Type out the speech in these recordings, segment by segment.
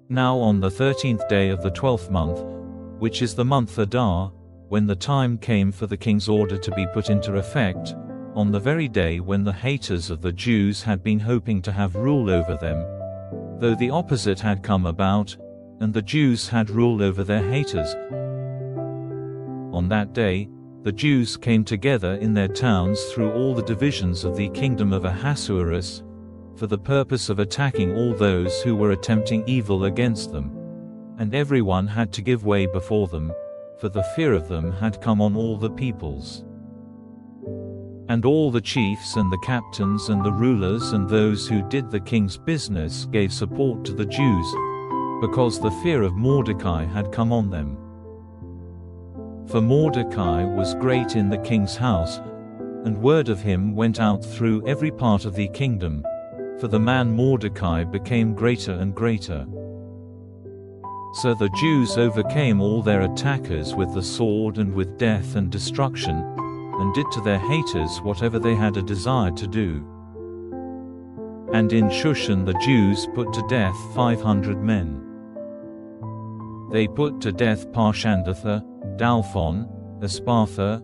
Now on the 13th day of the 12th month, which is the month Adar, when the time came for the king's order to be put into effect, on the very day when the haters of the Jews had been hoping to have rule over them, though the opposite had come about, and the Jews had ruled over their haters. On that day, the Jews came together in their towns through all the divisions of the kingdom of Ahasuerus, for the purpose of attacking all those who were attempting evil against them. And everyone had to give way before them, for the fear of them had come on all the peoples. And all the chiefs and the captains and the rulers and those who did the king's business gave support to the Jews, because the fear of Mordecai had come on them. For Mordecai was great in the king's house, and word of him went out through every part of the kingdom, for the man Mordecai became greater and greater. So the Jews overcame all their attackers with the sword and with death and destruction, and did to their haters whatever they had a desire to do. And in Shushan the Jews put to death 500 men. They put to death Parshandatha, Dalphon, Aspatha,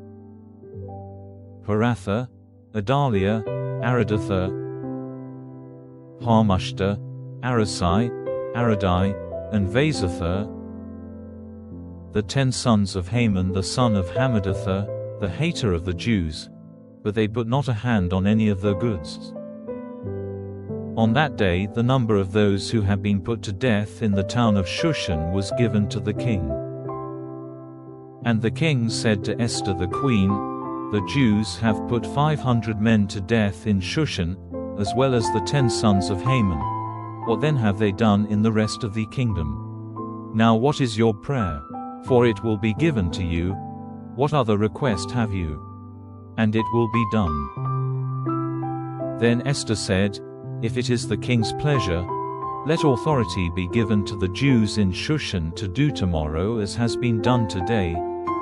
Paratha, Adalia, Aridatha, Harmushta, Arasai, Aradai, and Vasatha, the 10 sons of Haman the son of Hammedatha, the hater of the Jews, but they put not a hand on any of their goods. On that day the number of those who had been put to death in the town of Shushan was given to the king. And the king said to Esther the queen, "The Jews have put 500 men to death in Shushan, as well as the 10 sons of Haman. What then have they done in the rest of the kingdom? Now what is your prayer? For it will be given to you. What other request have you? And it will be done." Then Esther said, "If it is the king's pleasure, let authority be given to the Jews in Shushan to do tomorrow as has been done today,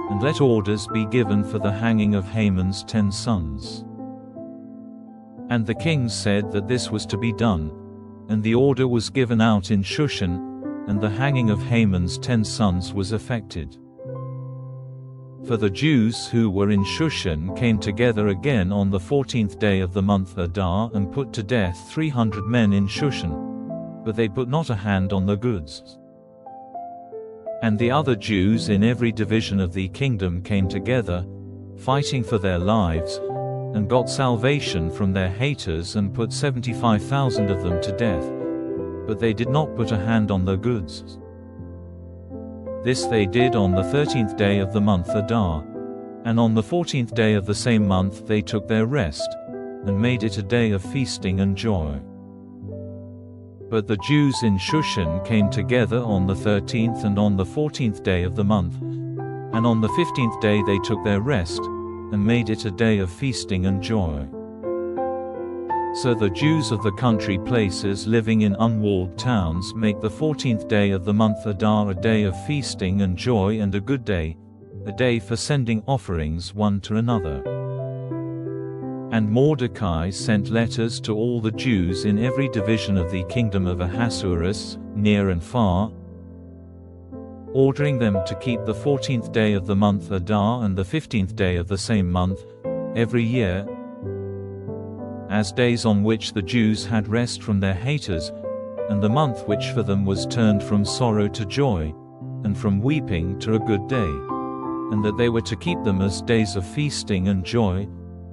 and let orders be given for the hanging of Haman's 10 sons." And the king said that this was to be done, and the order was given out in Shushan, and the hanging of Haman's 10 sons was effected. For the Jews who were in Shushan came together again on the 14th day of the month Adar and put to death 300 men in Shushan, but they put not a hand on the goods. And the other Jews in every division of the kingdom came together, fighting for their lives, and got salvation from their haters and put 75,000 of them to death, but they did not put a hand on the goods. This they did on the 13th day of the month Adar, and on the 14th day of the same month they took their rest, and made it a day of feasting and joy. But the Jews in Shushan came together on the 13th and on the 14th day of the month, and on the 15th day they took their rest, and made it a day of feasting and joy. So the Jews of the country places living in unwalled towns make the 14th day of the month Adar a day of feasting and joy and a good day, a day for sending offerings one to another. And Mordecai sent letters to all the Jews in every division of the kingdom of Ahasuerus, near and far, ordering them to keep the 14th day of the month Adar and the 15th day of the same month, every year, as days on which the Jews had rest from their haters, and the month which for them was turned from sorrow to joy, and from weeping to a good day, and that they were to keep them as days of feasting and joy,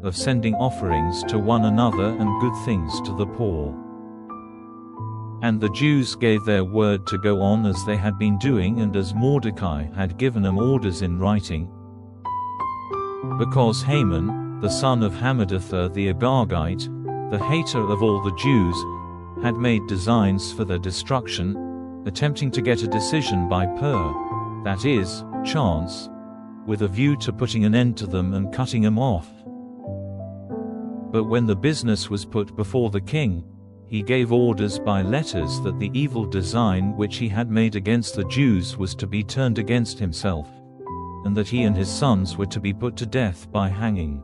of sending offerings to one another and good things to the poor. And the Jews gave their word to go on as they had been doing and as Mordecai had given them orders in writing, because Haman, the son of Hammedatha the Agagite, the hater of all the Jews, had made designs for their destruction, attempting to get a decision by that is, chance, with a view to putting an end to them and cutting them off. But when the business was put before the king, he gave orders by letters that the evil design which he had made against the Jews was to be turned against himself, and that he and his sons were to be put to death by hanging.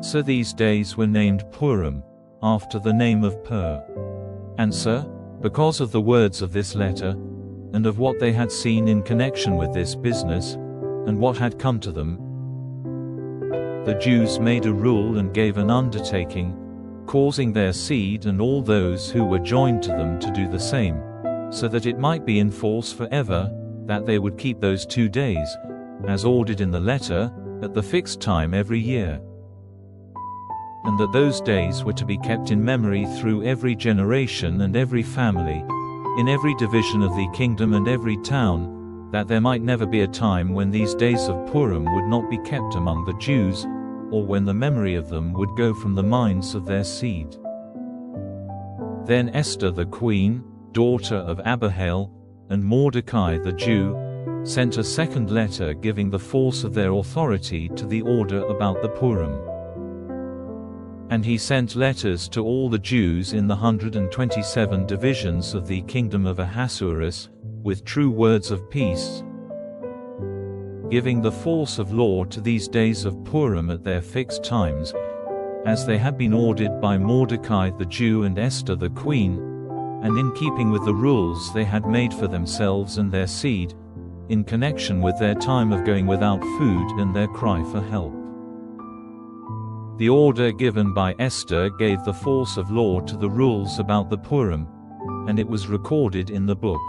So these days were named Purim, after the name of Pur. Answer: because of the words of this letter, and of what they had seen in connection with this business, and what had come to them, the Jews made a rule and gave an undertaking, causing their seed and all those who were joined to them to do the same, so that it might be in force forever, that they would keep those 2 days, as ordered in the letter, at the fixed time every year, and that those days were to be kept in memory through every generation and every family, in every division of the kingdom and every town, that there might never be a time when these days of Purim would not be kept among the Jews, or when the memory of them would go from the minds of their seed. Then Esther the queen, daughter of Abihail, and Mordecai the Jew, sent a second letter giving the force of their authority to the order about the Purim. And he sent letters to all the Jews in the 127 divisions of the kingdom of Ahasuerus, with true words of peace, giving the force of law to these days of Purim at their fixed times, as they had been ordered by Mordecai the Jew and Esther the queen, and in keeping with the rules they had made for themselves and their seed, in connection with their time of going without food and their cry for help. The order given by Esther gave the force of law to the rules about the Purim, and it was recorded in the book.